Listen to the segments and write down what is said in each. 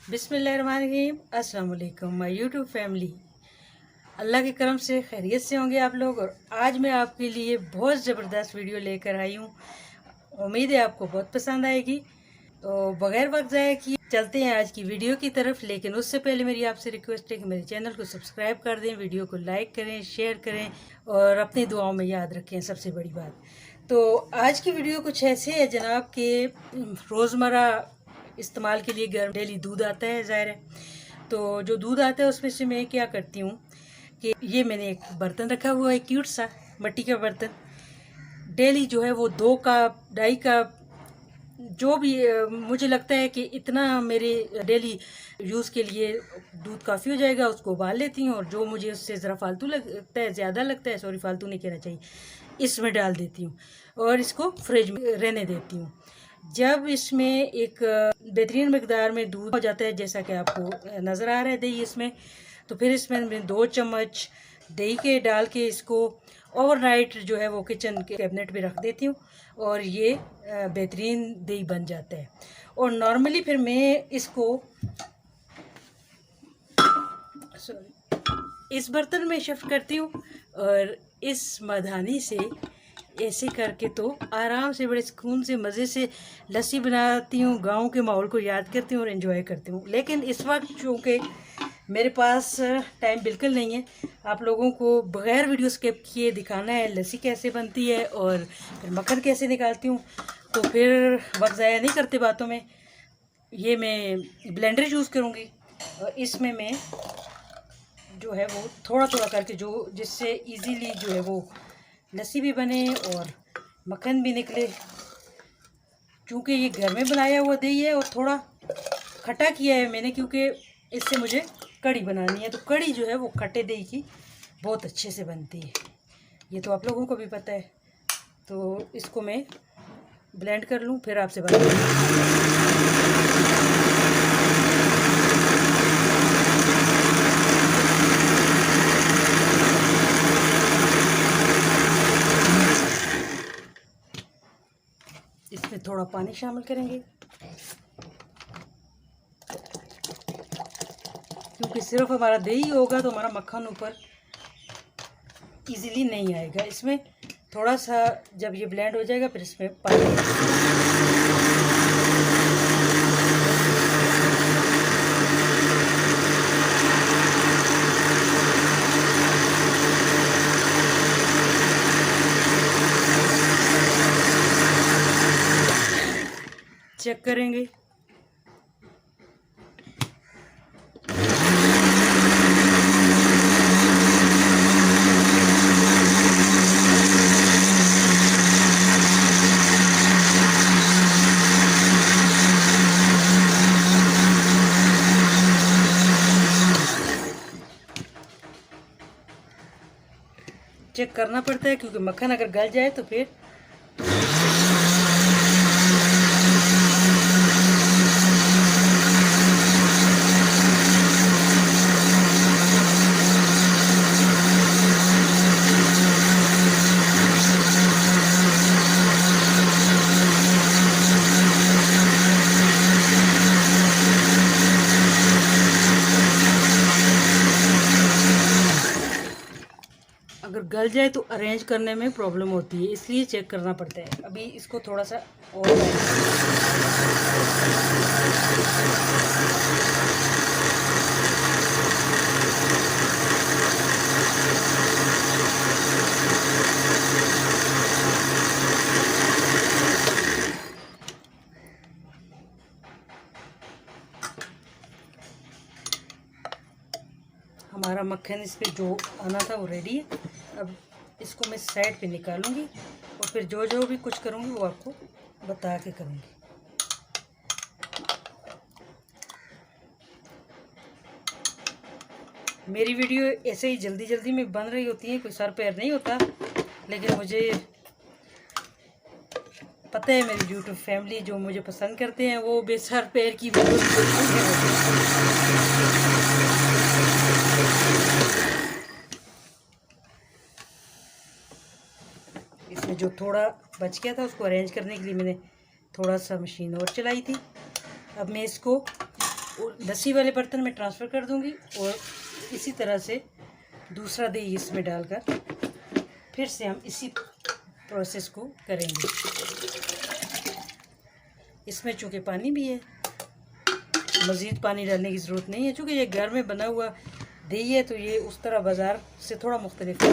बिस्मिल्लाहिर्रहमानिर्रहीम। अस्सलाम वालेकुम माय यूट्यूब फैमिली। अल्लाह के करम से खैरियत से होंगे आप लोग। और आज मैं आपके लिए बहुत ज़बरदस्त वीडियो लेकर आई हूँ। उम्मीद है आपको बहुत पसंद आएगी। तो बगैर वक्त ज़ाया किए चलते हैं आज की वीडियो की तरफ। लेकिन उससे पहले मेरी आपसे रिक्वेस्ट है कि मेरे चैनल को सब्सक्राइब कर दें, वीडियो को लाइक करें, शेयर करें और अपनी दुआओं में याद रखें। सबसे बड़ी बात तो आज की वीडियो कुछ ऐसे है जनाब के रोज़मर्रा इस्तेमाल के लिए घर डेली दूध आता है, ज़ाहिर है। तो जो दूध आता है उसमें से मैं क्या करती हूँ कि ये मैंने एक बर्तन रखा हुआ है, क्यूट सा मिट्टी का बर्तन। डेली जो है वो 2 कप 2.5 कप जो भी मुझे लगता है कि इतना मेरे डेली यूज़ के लिए दूध काफ़ी हो जाएगा, उसको उबाल लेती हूँ। और जो मुझे उससे ज़रा फालतू लगता है, ज़्यादा लगता है, सॉरी फालतू नहीं कहना चाहिए, इसमें डाल देती हूँ और इसको फ्रिज में रहने देती हूँ। जब इसमें एक बेहतरीन मकदार में दूध हो जाता है, जैसा कि आपको नज़र आ रहा है दही इसमें, तो फिर इसमें मैं 2 चम्मच दही के डाल के इसको ओवरनाइट जो है वो किचन के कैबिनेट में रख देती हूँ और ये बेहतरीन दही बन जाता है। और नॉर्मली फिर मैं इसको इस बर्तन में शिफ्ट करती हूँ और इस मधानी से ऐसे करके तो आराम से बड़े सुकून से मज़े से लस्सी बनाती हूँ। गाँव के माहौल को याद करती हूँ और एंजॉय करती हूँ। लेकिन इस वक्त चूँकि मेरे पास टाइम बिल्कुल नहीं है, आप लोगों को बग़ैर वीडियो स्किप किए दिखाना है लस्सी कैसे बनती है और फिर मक्खन कैसे निकालती हूँ। तो फिर वक्त ज़ाया नहीं करते बातों में, ये मैं ब्लेंडर यूज़ करूँगी और इसमें मैं जो है वो थोड़ा थोड़ा करके जो जिससे इजीली जो है वो लस्सी भी बने और मक्खन भी निकले। क्योंकि ये घर में बनाया हुआ दही है और थोड़ा खट्टा किया है मैंने, क्योंकि इससे मुझे कढ़ी बनानी है। तो कढ़ी जो है वो खट्टे दही की बहुत अच्छे से बनती है, ये तो आप लोगों को भी पता है। तो इसको मैं ब्लेंड कर लूँ, फिर आपसे बात करूँ। इसमें थोड़ा पानी शामिल करेंगे, क्योंकि सिर्फ हमारा दही होगा तो हमारा मक्खन ऊपर इजीली नहीं आएगा। इसमें थोड़ा सा जब ये ब्लेंड हो जाएगा फिर इसमें पानी चेक करेंगे। चेक करना पड़ता है, क्योंकि मक्खन अगर गल जाए तो फिर अगर गल जाए तो अरेंज करने में प्रॉब्लम होती है, इसलिए चेक करना पड़ता है। अभी इसको थोड़ा सा और हमारा मक्खन इस पे जो आना था वो रेडी है। अब इसको मैं साइड पे निकालूंगी और फिर जो जो भी कुछ करूंगी वो आपको बता के करूंगी। मेरी वीडियो ऐसे ही जल्दी जल्दी में बन रही होती है, कोई सर पैर नहीं होता। लेकिन मुझे पता है मेरी यूट्यूब फैमिली जो मुझे पसंद करते हैं वो बेसर पैर की वीडियो इसमें जो थोड़ा बच गया था उसको अरेंज करने के लिए मैंने थोड़ा सा मशीन और चलाई थी। अब मैं इसको लस्सी वाले बर्तन में ट्रांसफ़र कर दूंगी और इसी तरह से दूसरा दही इसमें डालकर फिर से हम इसी प्रोसेस को करेंगे। इसमें चूँकि पानी भी है, मज़ीद पानी डालने की ज़रूरत नहीं है। चूँकि ये घर में बना हुआ दही है तो ये उस तरह बाज़ार से थोड़ा मुख्तलिफ है।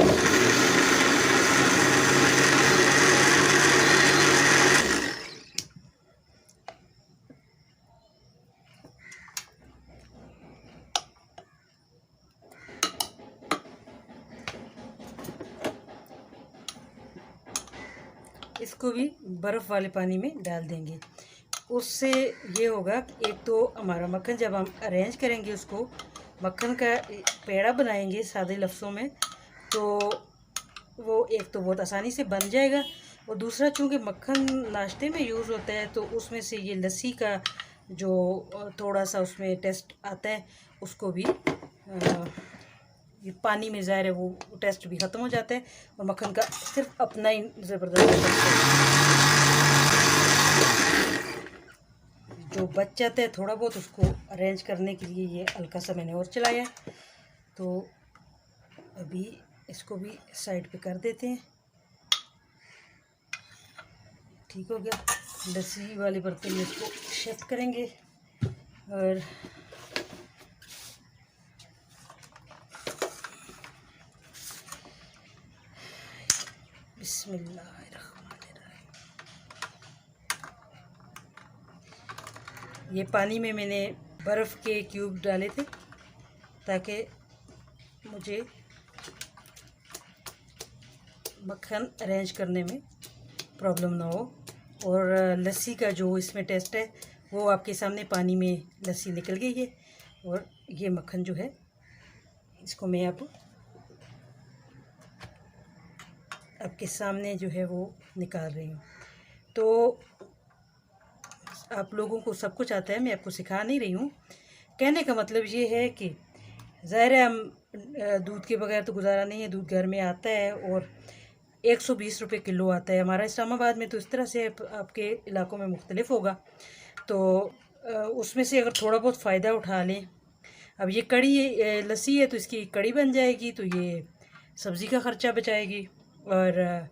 इसको भी बर्फ़ वाले पानी में डाल देंगे। उससे ये होगा कि एक तो हमारा मक्खन जब हम अरेंज करेंगे, उसको मक्खन का पेड़ा बनाएंगे सादे लफ्ज़ों में, तो वो एक तो बहुत आसानी से बन जाएगा और दूसरा चूँकि मक्खन नाश्ते में यूज़ होता है तो उसमें से ये लस्सी का जो थोड़ा सा उसमें टेस्ट आता है उसको भी ये पानी में ज़ाहिर है वो टेस्ट भी ख़त्म हो जाता है और मक्खन का सिर्फ अपना ही ज़बरदस्त जो बच जाता है थोड़ा बहुत, उसको अरेंज करने के लिए ये हल्का सा मैंने और चलाया है। तो अभी इसको भी साइड पे कर देते हैं। ठीक हो गया। लस्सी वाले बर्तन में इसको शिफ्ट करेंगे और बिस्मिल्लाहिर्रहमानिर्रहीम। ये पानी में मैंने बर्फ़ के क्यूब डाले थे ताकि मुझे मक्खन अरेंज करने में प्रॉब्लम ना हो और लस्सी का जो इसमें टेस्ट है वो आपके सामने पानी में लस्सी निकल गई है और ये मक्खन जो है इसको मैं आपके सामने जो है वो निकाल रही हूँ। तो आप लोगों को सब कुछ आता है, मैं आपको सिखा नहीं रही हूँ। कहने का मतलब ये है कि ज़ाहिर है हम दूध के बगैर तो गुजारा नहीं है। दूध घर में आता है और 120 रुपये किलो आता है। हमारा इस्लामाबाद में तो इस तरह से आपके इलाकों में मुख्तलिफ होगा। तो उसमें से अगर थोड़ा बहुत फ़ायदा उठा लें। अब ये कड़ी लस्सी है तो इसकी कड़ी बन जाएगी, तो ये सब्ज़ी का ख़र्चा बचाएगी। और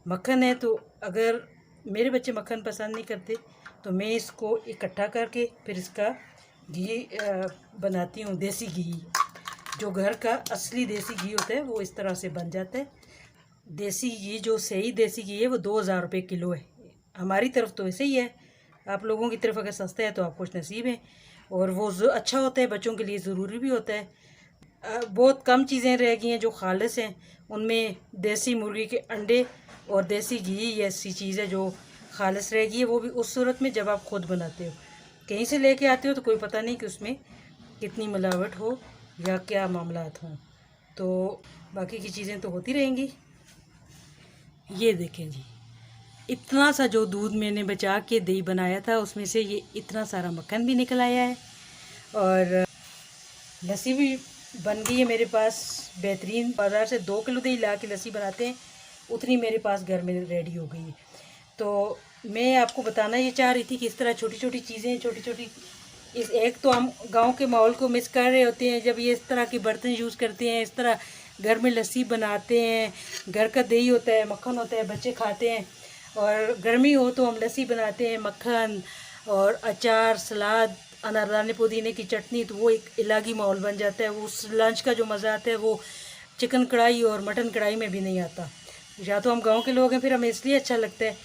मक्खन है तो अगर मेरे बच्चे मक्खन पसंद नहीं करते तो मैं इसको इकट्ठा करके फिर इसका घी बनाती हूँ। देसी घी, जो घर का असली देसी घी होता है वो इस तरह से बन जाता है। देसी घी जो सही देसी घी है वो 2000 रुपये किलो है। हमारी तरफ तो ऐसे ही है, आप लोगों की तरफ अगर सस्ता है तो आप खुश नसीब हैं। और वो अच्छा होता है, बच्चों के लिए ज़रूरी भी होता है। बहुत कम चीज़ें रह गई हैं जो खालिस हैं, उनमें देसी मुर्गी के अंडे और देसी घी ऐसी चीज़ है जो खालिस रह गई है। वो भी उस सूरत में जब आप ख़ुद बनाते हो, कहीं से लेके आते हो तो कोई पता नहीं कि उसमें कितनी मिलावट हो या क्या मामलात हों। तो बाकी की चीज़ें तो होती रहेंगी। ये देखें जी, इतना सा जो दूध मैंने बचा के दही बनाया था उसमें से ये इतना सारा मक्खन भी निकल आया है और लस्सी भी बन गई है मेरे पास बेहतरीन। बाज़ार से 2 किलो दही ला के लस्सी बनाते हैं, उतनी मेरे पास घर में रेडी हो गई है। तो मैं आपको बताना ये चाह रही थी कि इस तरह छोटी छोटी चीज़ें, छोटी छोटी इस एक तो हम गांव के माहौल को मिस कर रहे होते हैं जब ये इस तरह के बर्तन यूज़ करते हैं, इस तरह घर में लस्सी बनाते हैं। घर का दही होता है, मक्खन होता है, बच्चे खाते हैं। और गर्मी हो तो हम लस्सी बनाते हैं, मक्खन और अचार, सलाद, अनारदाने पुदीने की चटनी, तो वो एक अलग ही माहौल बन जाता है। वो उस लंच का जो मज़ा आता है वो चिकन कढ़ाई और मटन कढ़ाई में भी नहीं आता। या तो हम गांव के लोग हैं फिर हमें इसलिए अच्छा लगता है।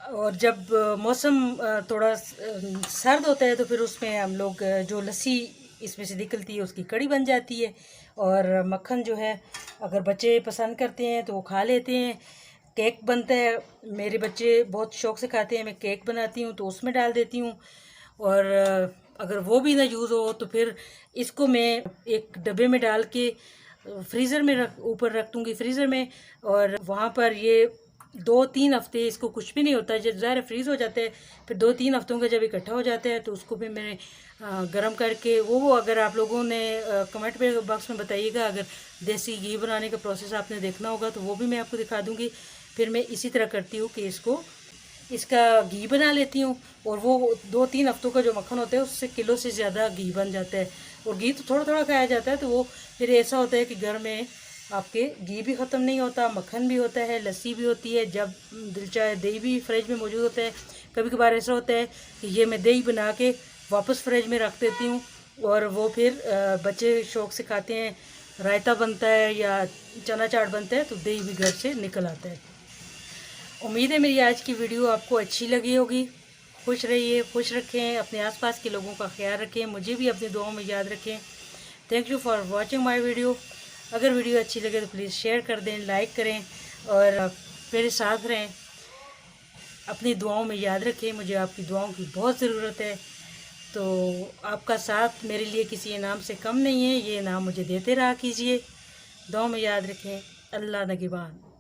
और जब मौसम थोड़ा सर्द होता है तो फिर उसमें हम लोग जो लस्सी इसमें से निकलती है उसकी कड़ी बन जाती है। और मक्खन जो है अगर बच्चे पसंद करते हैं तो वो खा लेते हैं। केक बनता है, मेरे बच्चे बहुत शौक़ से खाते हैं। मैं केक बनाती हूँ तो उसमें डाल देती हूँ। और अगर वो भी ना यूज़ हो तो फिर इसको मैं एक डब्बे में डाल के फ्रीज़र में ऊपर रख दूँगी फ्रीज़र में। और वहाँ पर ये 2-3 हफ्ते इसको कुछ भी नहीं होता है। जब ज़ाहिर फ्रीज़ हो जाते हैं फिर 2-3 हफ्तों का जब इकट्ठा हो जाता है तो उसको भी मैंने गरम करके वो अगर आप लोगों ने कमेंट बॉक्स में बताइएगा, अगर देसी घी बनाने का प्रोसेस आपने देखना होगा तो वो भी मैं आपको दिखा दूँगी। फिर मैं इसी तरह करती हूँ कि इसको इसका घी बना लेती हूँ। और वो 2-3 हफ्तों का जो मक्खन होता है उससे किलो से ज़्यादा घी बन जाता है। और घी तो थोड़ा थोड़ा खाया जाता है, तो वो फिर ऐसा होता है कि घर में आपके घी भी ख़त्म नहीं होता, मक्खन भी होता है, लस्सी भी होती है, जब दिल चाहे दही भी फ्रिज में मौजूद होता है। कभी कभार ऐसा होता है कि ये मैं दही बना के वापस फ्रिज में रख देती हूँ और वो फिर बच्चे शौक़ से खाते हैं। रायता बनता है या चना चाट बनता है तो दही भी घर से निकल आता है। उम्मीद है मेरी आज की वीडियो आपको अच्छी लगी होगी। खुश रहिए, खुश रखें, अपने आसपास के लोगों का ख्याल रखें, मुझे भी अपनी दुआओं में याद रखें। Thank you for watching my video. अगर वीडियो अच्छी लगे तो प्लीज़ शेयर कर दें, लाइक करें और मेरे साथ रहें। अपनी दुआओं में याद रखें, मुझे आपकी दुआओं की बहुत ज़रूरत है। तो आपका साथ मेरे लिए किसी इनाम से कम नहीं है, ये इनाम मुझे देते रहा कीजिए। दुआओं में याद रखें। अल्लाह नगहबान।